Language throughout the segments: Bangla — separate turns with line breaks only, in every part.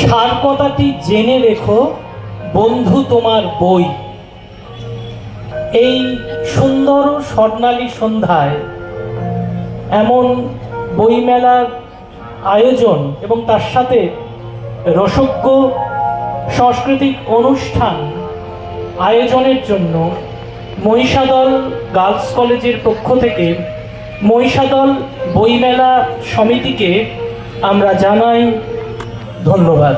সার কথাটি জেনে রেখো বন্ধু তোমার বই। এই সুন্দর স্বর্ণালী সন্ধ্যায় এমন বইমেলার আয়োজন এবং তার সাথে রসজ্ঞ সাংস্কৃতিক অনুষ্ঠান আয়োজনের জন্য মহিষাদল গার্লস কলেজের পক্ষ থেকে মহিষাদল বইমেলা সমিতিকে আমরা জানাই ধন্যবাদ।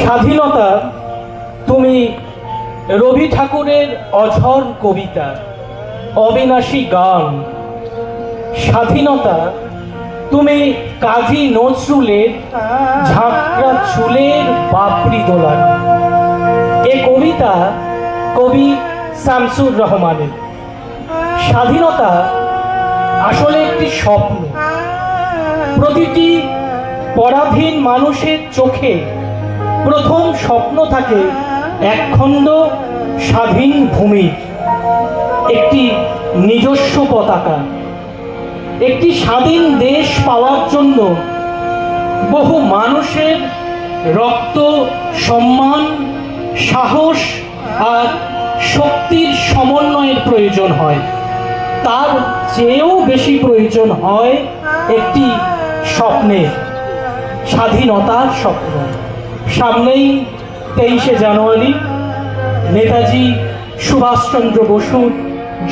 স্বাধীনতা তুমি রবি ঠাকুরের অঝর কবিতা, অবিনাশী গান। স্বাধীনতা তুমি কাজী নজরুলের ঝাঁকড়া চুলের বাপরি দোলান। এ কবিতা কবি শামসুর রহমানের। স্বাধীনতা আসলে একটি স্বপ্ন। প্রতিটি পরাধীন মানুষের চোখে প্রথম স্বপ্ন থাকে একখণ্ড স্বাধীন ভূমি, একটি নিজস্ব পতাকা। একটি স্বাধীন দেশ পাওয়ার জন্য বহু মানুষের রক্ত, সম্মান, সাহস আর শক্তির সমন্বয়ের প্রয়োজন হয়। তার চেয়েও বেশি প্রয়োজন হয় একটি স্বপ্নের, স্বাধীনতার স্বপ্ন। সামনেই 23শে জানুয়ারি নেতাজি সুভাষচন্দ্র বসুর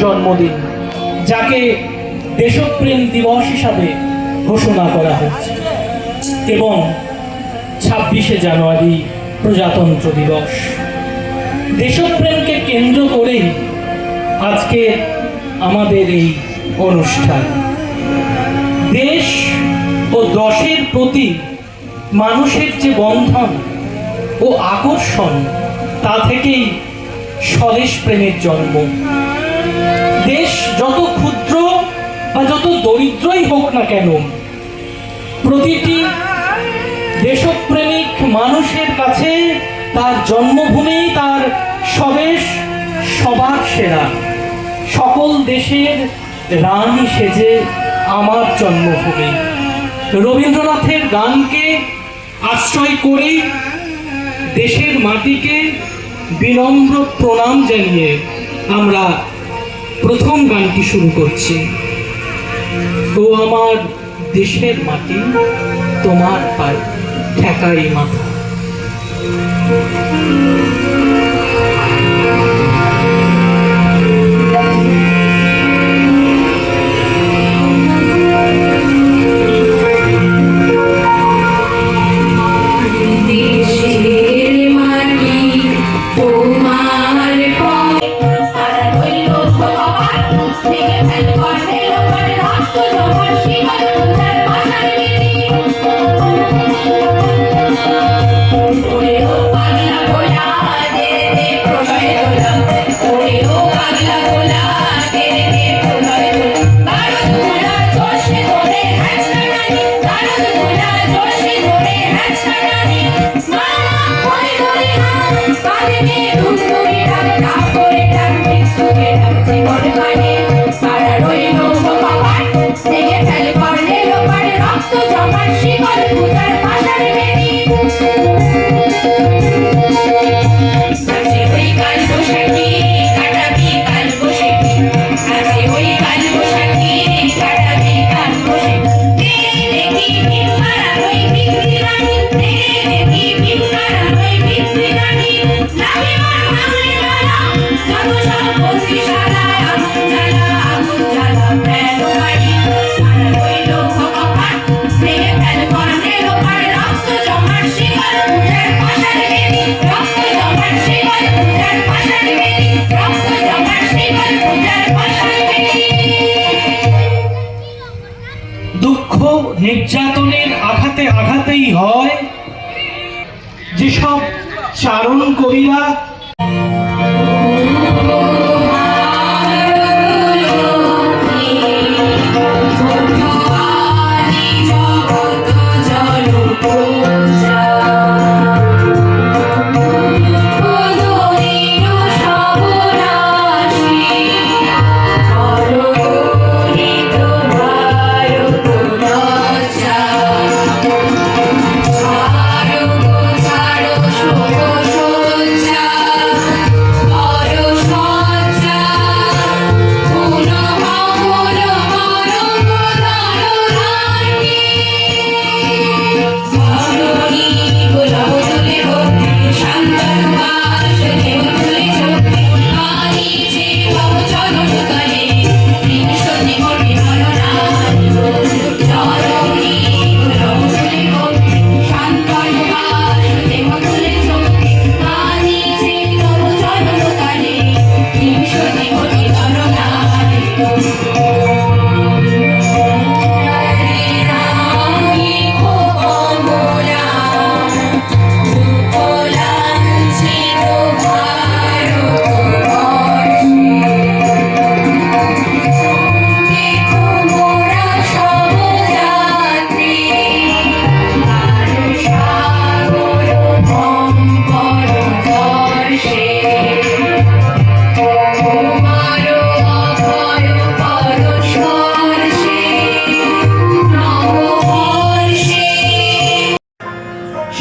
জন্মদিন, যাকে দেশপ্রেম দিবস হিসাবে ঘোষণা করা হচ্ছে, এবং 26শে জানুয়ারি প্রজাতন্ত্র দিবস। দেশপ্রেমকে কেন্দ্র করেই আজকে আমাদের এই অনুষ্ঠান। দেশ ও দশের প্রতি মানুষের যে বন্ধন ও আকর্ষণ, তা থেকেই স্বদেশ প্রেমের জন্ম। দেশ যত ক্ষুদ্র বা যত দরিদ্রই হোক না কেন, প্রতিটি দেশপ্রেমিক মানুষের কাছে তার জন্মভূমি, তার স্বদেশ সবার সেরা। সকল দেশের রানী সেজে আমার জন্মভূমি। রবীন্দ্রনাথের গানকে আশ্রয় করেই দেশের মাটিকে বিনম্র প্রণাম জানিয়ে আমরা প্রথম গানটি শুরু করছি। ও আমার দেশের মাটি, তোমার পায়ে ঠেকাই মাথা। দুঃখ নির্যাতনের আঘাতে আঘাতেই হয় যেসব চারণ কবিরা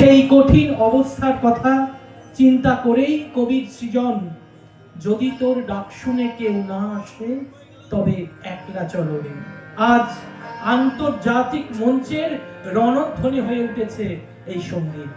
সেই কঠিন অবস্থার কথা চিন্তা করেই কবির সৃজন। যদি তোর ডাক শুনে কেউ না আসে তবে একলা চলো রে। আজ আন্তর্জাতিক মঞ্চের রণধ্বনি হয়ে উঠেছে এই সঙ্গীত।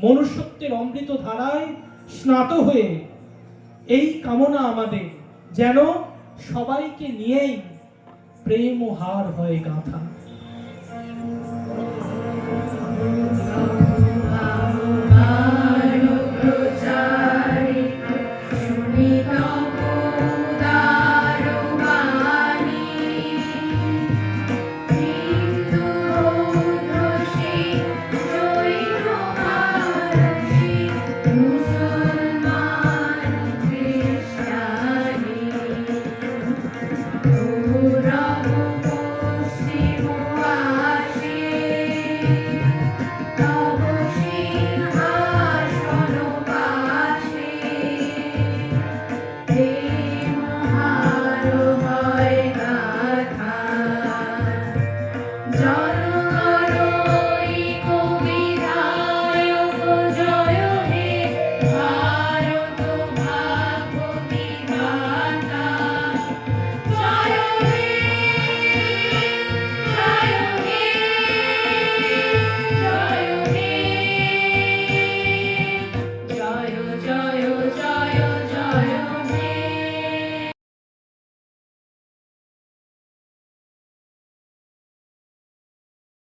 মনুষ্যত্বের অমৃত ধারায় স্নাত হয়ে এই কামনা আমাদের, যেন সবাইকে নিয়েই প্রেম ও হার হয় গাথা।